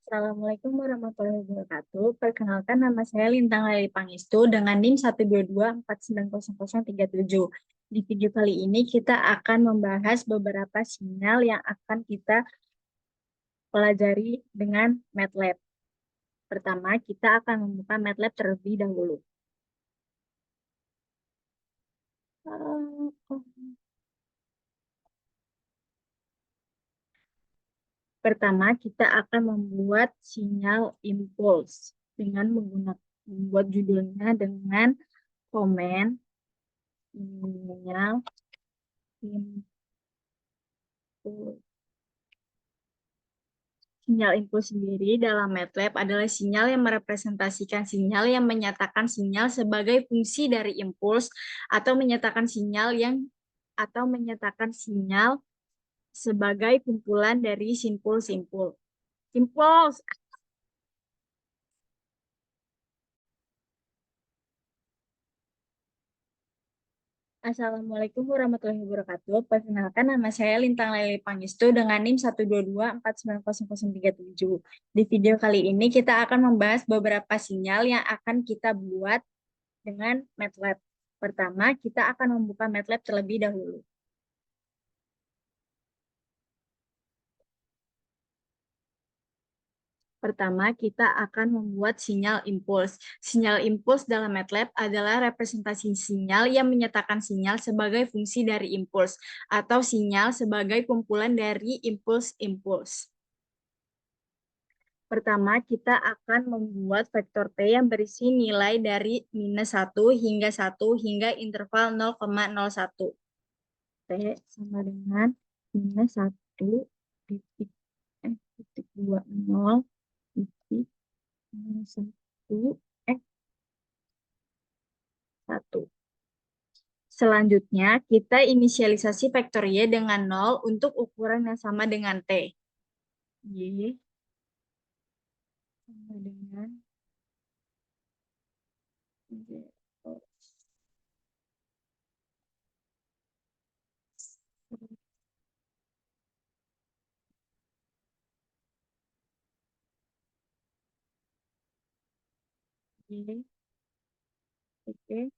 Assalamualaikum warahmatullahi wabarakatuh. Perkenalkan, nama saya Lintang Leli Pangestu dengan NIM 122490037. Di video kali ini kita akan membahas beberapa sinyal yang akan kita pelajari dengan MATLAB. Pertama, kita akan membuka MATLAB terlebih dahulu. Pertama, kita akan membuat sinyal impuls dengan membuat judulnya dengan komen sinyal impuls. Sinyal impuls sendiri dalam MATLAB adalah sinyal yang merepresentasikan sinyal yang menyatakan sinyal sebagai fungsi dari impuls atau menyatakan sinyal sebagai kumpulan dari simpul-simpul. Impuls. Assalamualaikum warahmatullahi wabarakatuh. Perkenalkan, nama saya Lintang Leli Pangestu dengan NIM 122490037. Di video kali ini kita akan membahas beberapa sinyal yang akan kita buat dengan MATLAB. Pertama, kita akan membuka MATLAB terlebih dahulu. Pertama, kita akan membuat sinyal impuls. Sinyal impuls dalam MATLAB adalah representasi sinyal yang menyatakan sinyal sebagai fungsi dari impuls, atau sinyal sebagai kumpulan dari impuls-impuls. Pertama, kita akan membuat vektor T yang berisi nilai dari -1 hingga 1 hingga interval 0,01. T sama dengan -1 titik 20 titik 1 1. Selanjutnya, kita inisialisasi vektor Y dengan 0 untuk ukuran yang sama dengan T. Y sama dengan 0. Y, oke,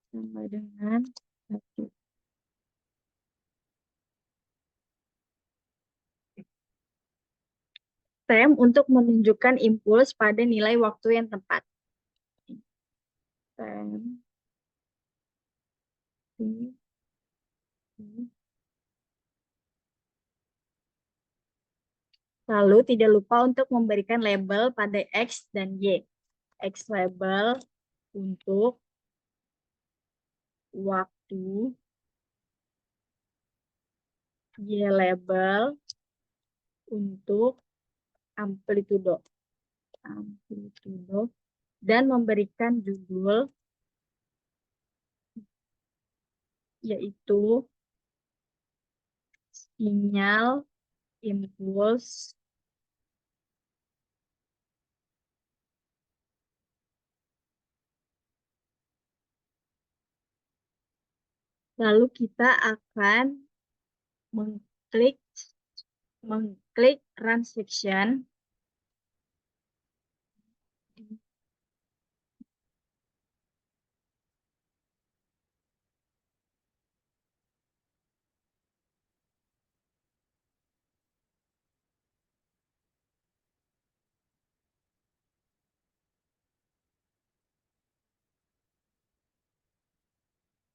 sama dengan 1. Tem untuk menunjukkan impuls pada nilai waktu yang tepat. Tem. Lalu tidak lupa untuk memberikan label pada X dan Y. X label untuk waktu, Y label untuk amplitudo. Dan memberikan judul yaitu sinyal impuls lalu kita akan mengklik run section.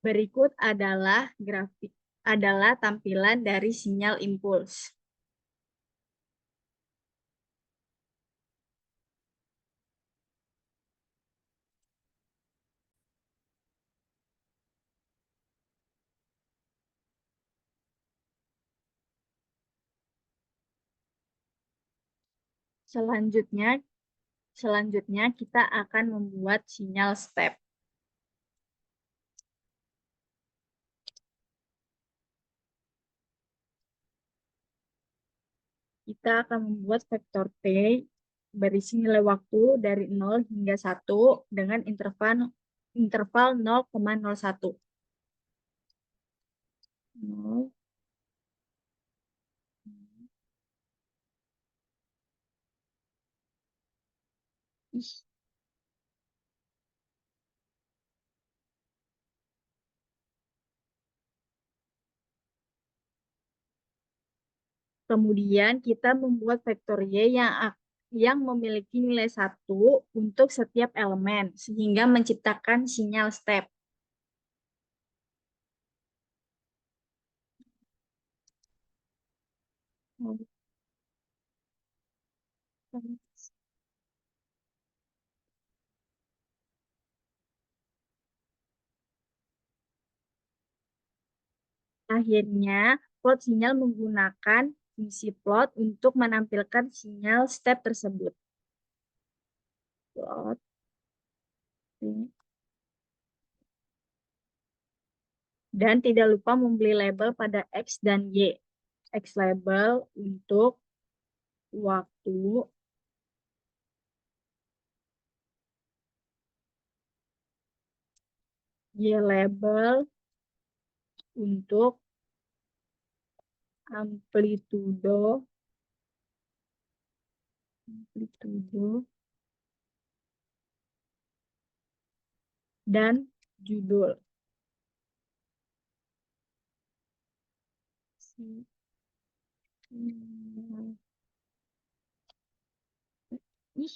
Berikut adalah tampilan dari sinyal impuls. Selanjutnya kita akan membuat sinyal step. Kita akan membuat vektor T berisi nilai waktu dari 0 hingga 1 dengan interval 0,01. 0. Ih, kemudian kita membuat vektor Y yang memiliki nilai 1 untuk setiap elemen, sehingga menciptakan sinyal step. Akhirnya, plot sinyal menggunakan fungsi plot untuk menampilkan sinyal step tersebut. Plot. Dan tidak lupa memberi label pada X dan Y. X label untuk waktu, Y label untuk amplitudo, dan judul. Ih,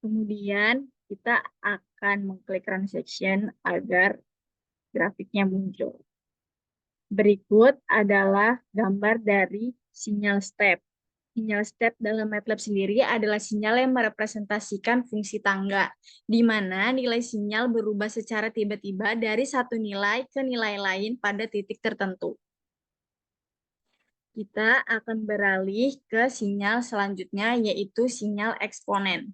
kemudian kita akan mengklik run section agar grafiknya muncul. Berikut adalah gambar dari sinyal step. Sinyal step dalam MATLAB sendiri adalah sinyal yang merepresentasikan fungsi tangga, di mana nilai sinyal berubah secara tiba-tiba dari satu nilai ke nilai lain pada titik tertentu. Kita akan beralih ke sinyal selanjutnya, yaitu sinyal eksponen.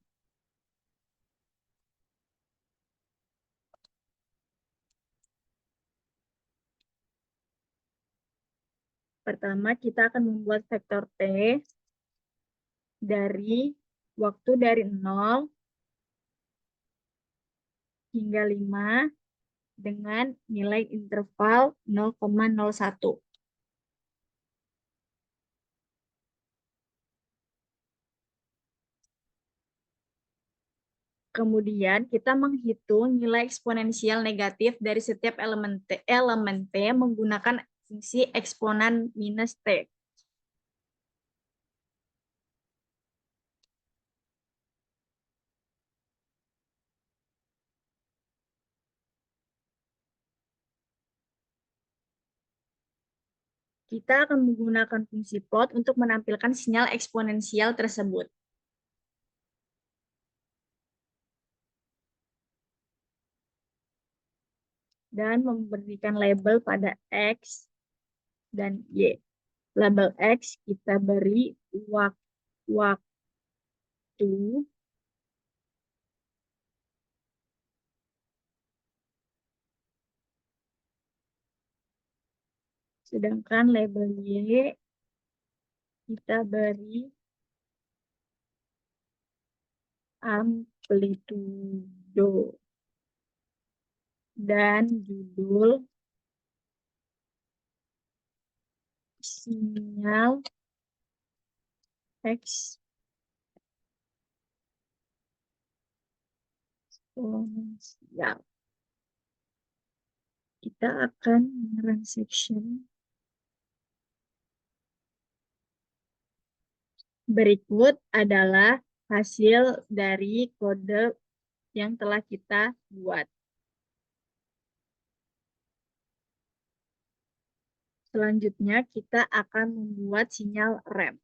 Pertama, kita akan membuat vektor T dari waktu dari 0 hingga 5 dengan nilai interval 0,01. Kemudian kita menghitung nilai eksponensial negatif dari setiap elemen T menggunakan fungsi eksponen minus T. Kita akan menggunakan fungsi plot untuk menampilkan sinyal eksponensial tersebut. Dan memberikan label pada X dan Y. Label X kita beri waktu, sedangkan label Y kita beri amplitudo. Dan judul sinyal eksponensial. Kita akan run section. Berikut adalah hasil dari kode yang telah kita buat. Selanjutnya kita akan membuat sinyal rem.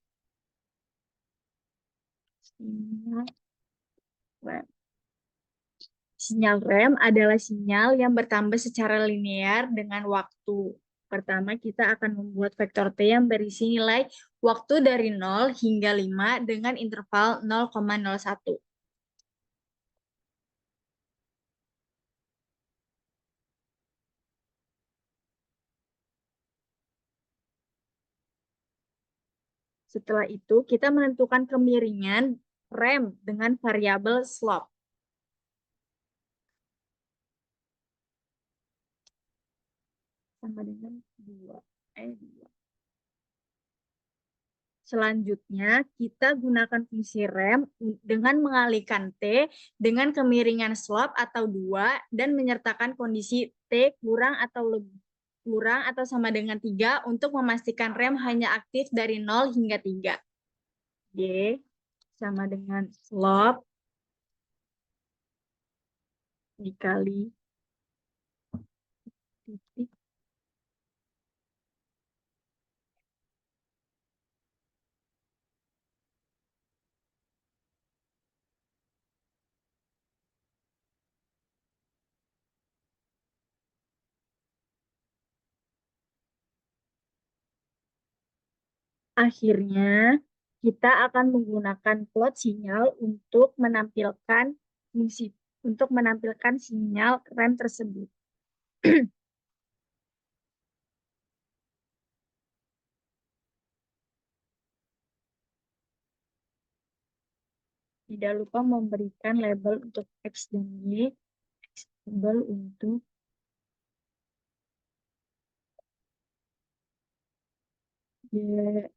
Sinyal rem adalah sinyal yang bertambah secara linear dengan waktu. Pertama, kita akan membuat vektor T yang berisi nilai waktu dari 0 hingga 5 dengan interval 0,01. Setelah itu, kita menentukan kemiringan rem dengan variabel slope. Sama dengan 2. 2. Selanjutnya, kita gunakan fungsi rem dengan mengalihkan T dengan kemiringan slope atau 2 dan menyertakan kondisi T kurang atau sama dengan 3 untuk memastikan rem hanya aktif dari 0 hingga 3. Y sama dengan slope dikali titik. Akhirnya, kita akan menggunakan plot sinyal untuk menampilkan sinyal rem tersebut. Tidak lupa memberikan label untuk X dan Y, label untuk Y,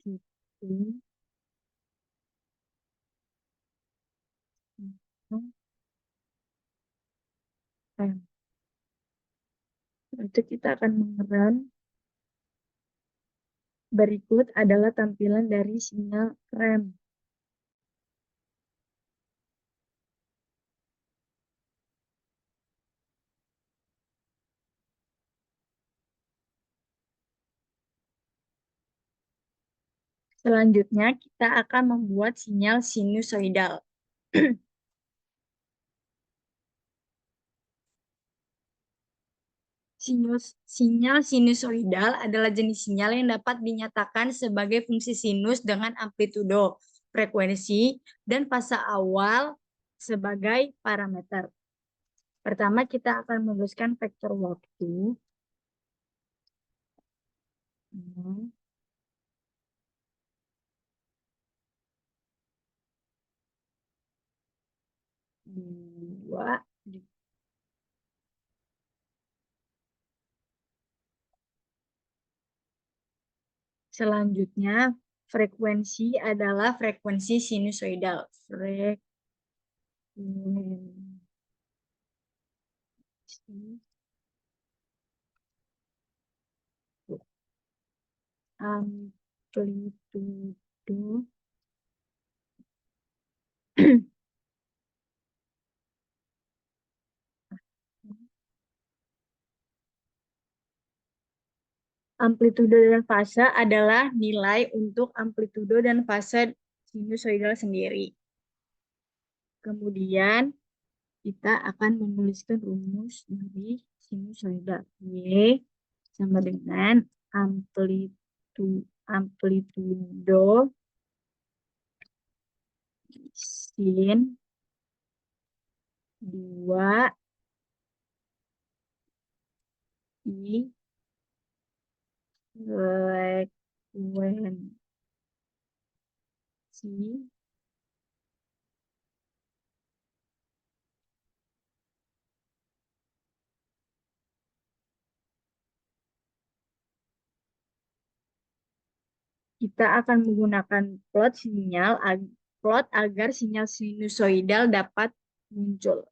gitu. Itu kita akan mengerem. Berikut adalah tampilan dari sinyal rem. Selanjutnya, kita akan membuat sinyal sinusoidal. Sinyal sinusoidal adalah jenis sinyal yang dapat dinyatakan sebagai fungsi sinus dengan amplitudo, frekuensi, dan fase awal sebagai parameter. Pertama, kita akan menuliskan vektor waktu. 2. Selanjutnya, frekuensi adalah frekuensi sinusoidal. Amplitudo amplitudo dan fase adalah nilai untuk amplitudo dan fase sinusoidal sendiri. Kemudian kita akan menuliskan rumus dari sinusoidal. Y sama dengan amplitudo sin 2 I frekuensi kita akan menggunakan plot agar sinyal sinusoidal dapat muncul.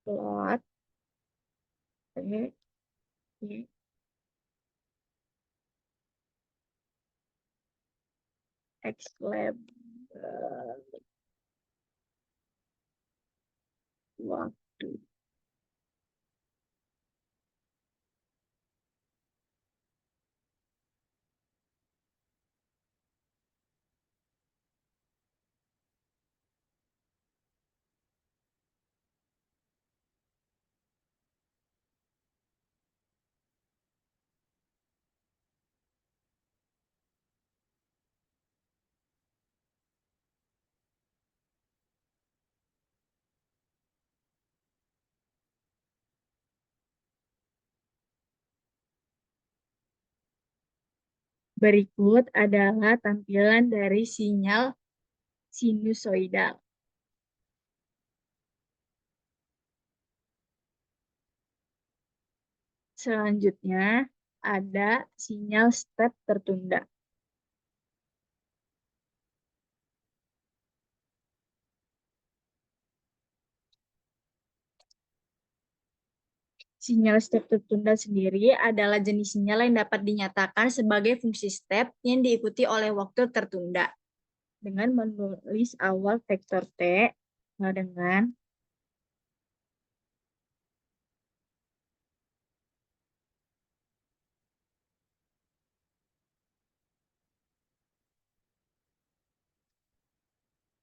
Plot X lab waktu. Berikut adalah tampilan dari sinyal sinusoidal. Selanjutnya ada sinyal step tertunda. Sinyal step tertunda sendiri adalah jenis sinyal yang dapat dinyatakan sebagai fungsi step yang diikuti oleh waktu tertunda. Dengan menulis awal vektor T, dengan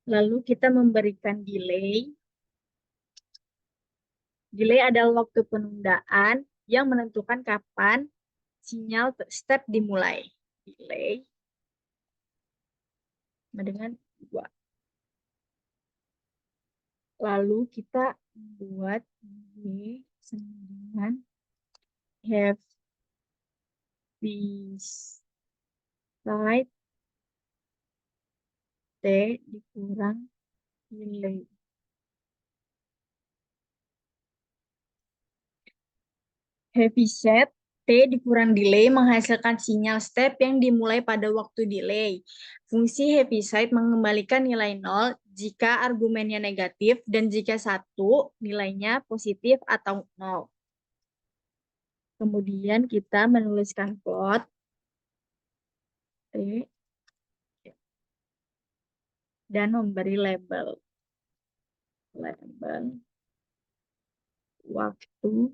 lalu kita memberikan delay. Delay adalah waktu penundaan yang menentukan kapan sinyal step dimulai. Delay dengan 2. Lalu kita buat ini dengan have side T dikurang delay. Heavyset T dikurang delay menghasilkan sinyal step yang dimulai pada waktu delay. Fungsi heavyset mengembalikan nilai 0 jika argumennya negatif dan jika 1 nilainya positif atau 0. Kemudian kita menuliskan plot T dan memberi label waktu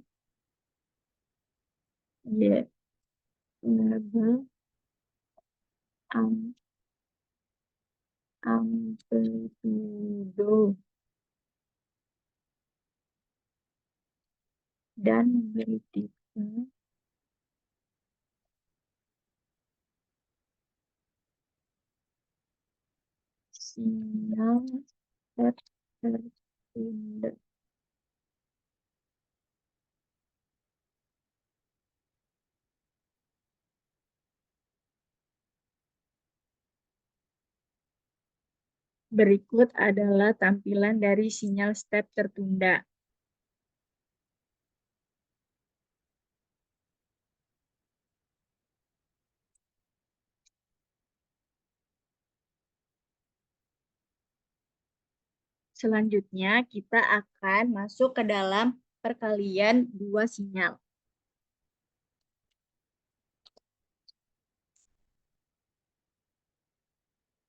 Y, label amplitudo dan memberi tipe sinyal step tertunda. Berikut adalah tampilan dari sinyal step tertunda. Selanjutnya, kita akan masuk ke dalam perkalian dua sinyal.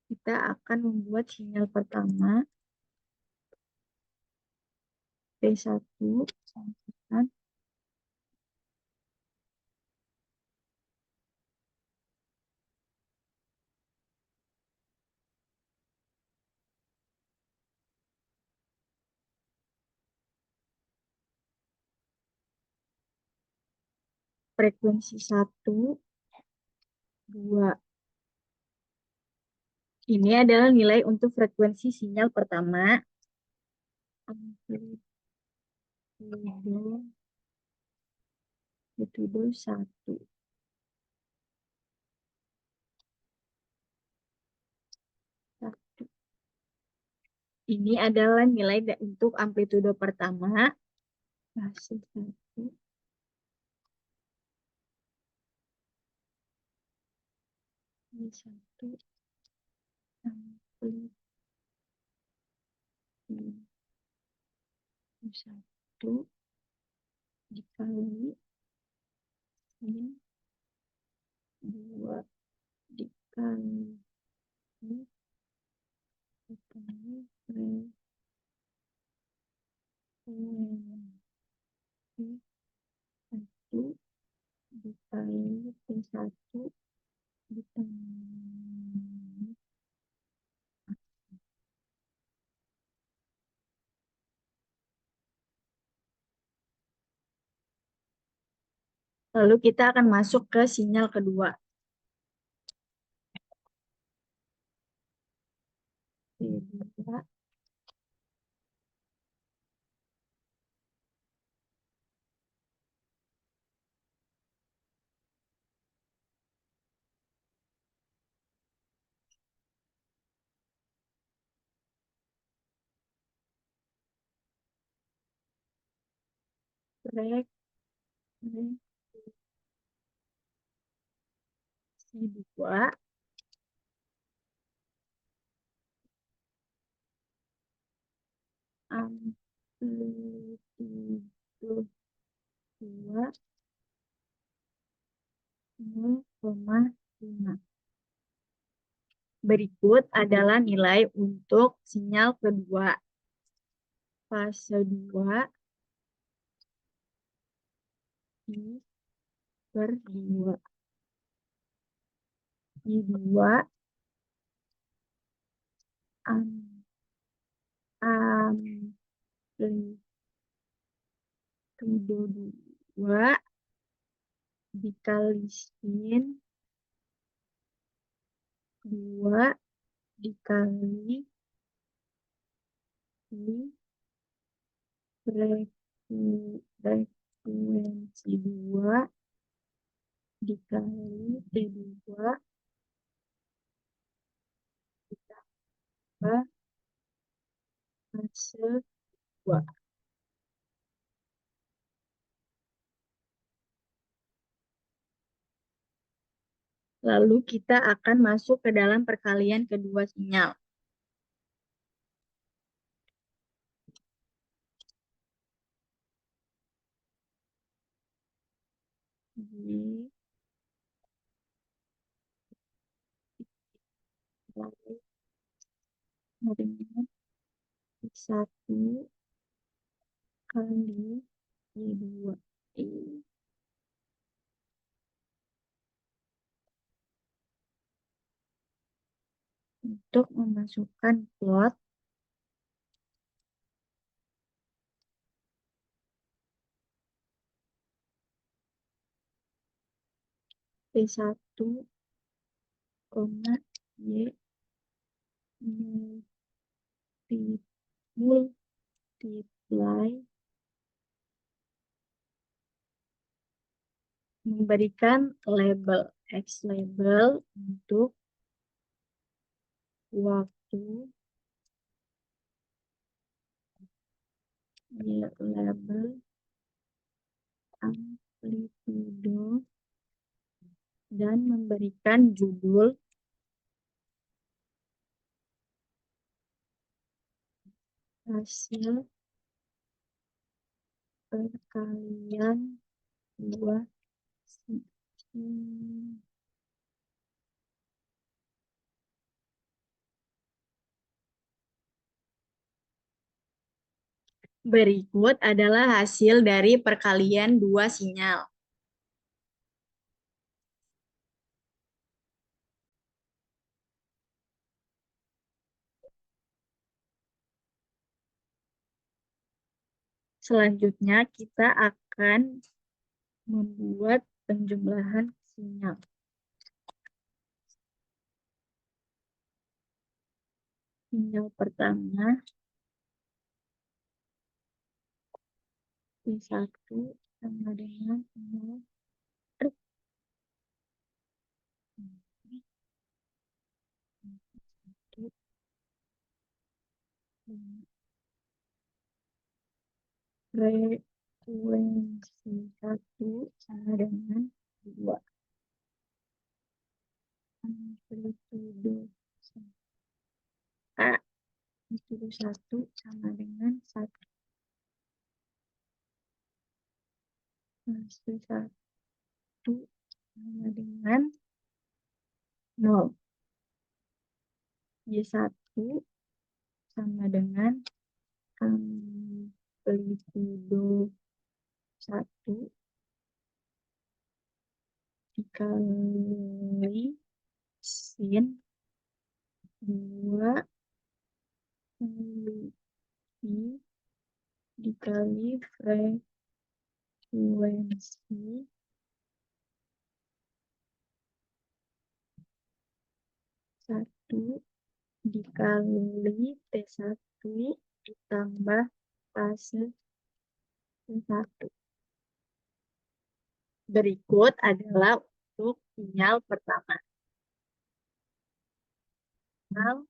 Kita akan membuat sinyal pertama, P1, frekuensi 1, 2. Ini adalah nilai untuk frekuensi sinyal pertama. Amplitudo 1. Ini adalah nilai untuk amplitudo pertama. Fase 1. Ini 1. Amplitudo 1 dikali ini 2 dikali frekuensi 1 dikali P1 ditambah. Lalu kita akan masuk ke sinyal kedua. Kedua. frekuensi 2 amplitudo 2 0,5. Berikut adalah nilai untuk sinyal kedua. Fase 2 I/2. I2 amplitudo 2 dikali sin 2 dikali frekuensi 2 dikali T2 ditambah fase 2. Lalu kita akan masuk ke dalam perkalian kedua sinyal. Dengan 1 kali I2. Untuk memasukkan plot P1, Y multiply memberikan label X label untuk waktu, Y label amplitudo, dan memberikan judul hasil perkalian dua Berikut adalah hasil dari perkalian dua sinyal. Selanjutnya kita akan membuat penjumlahan sinyal. Sinyal pertama P1 sama dengan 0. Frekuensi 1 sama dengan 2. Amplitudo amplitudo 1 sama dengan 1. Fase 1 sama dengan 0. Y1 sama dengan amplitudo 1 dikali sin 2 kali I dikali frekuensi 1 dikali T1 ditambah fase 1. Berikut adalah untuk sinyal pertama. Sinyal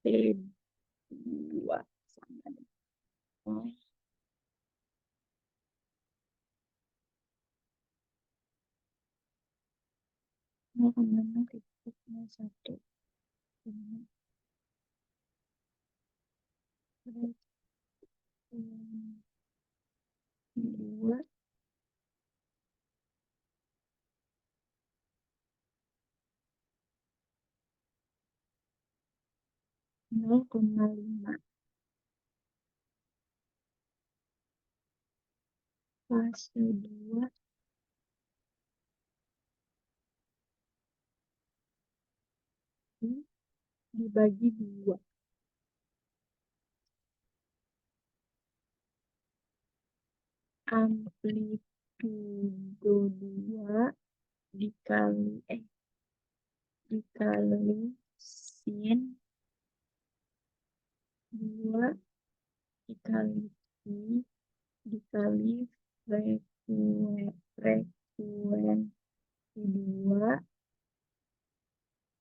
T2 sama dengan 0,0,1 dua 0,5 fase 2 dibagi 2 amplitudo 2 dikali sin 2 dikali pi dikali frekuensi 2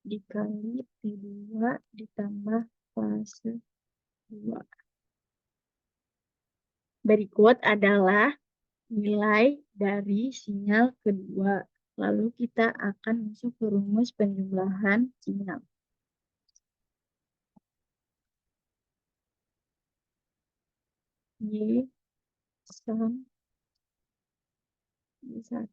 dikali P2 ditambah fase 2. Berikut adalah nilai dari sinyal kedua. Lalu kita akan masuk ke rumus penjumlahan sinyal. Y sum Y1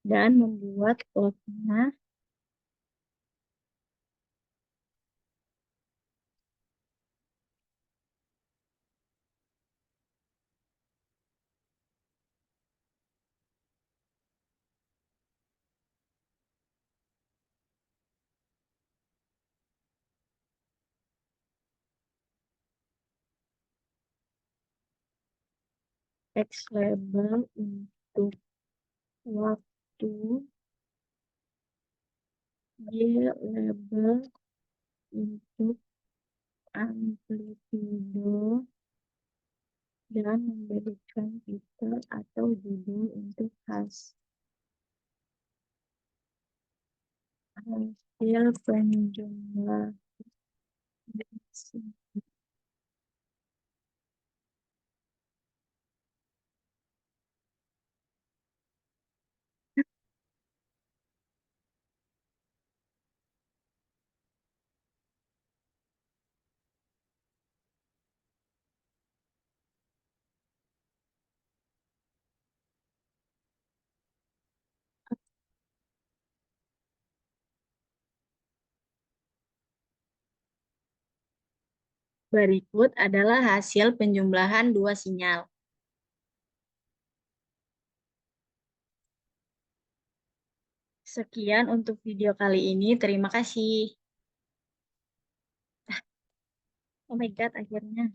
dan membuat plotnya X label untuk waktu, Y label untuk amplitudo, dan memberikan titel atau judul untuk hasil penjumlahan. Berikut adalah hasil penjumlahan dua sinyal. Sekian untuk video kali ini. Terima kasih. Oh my God, akhirnya.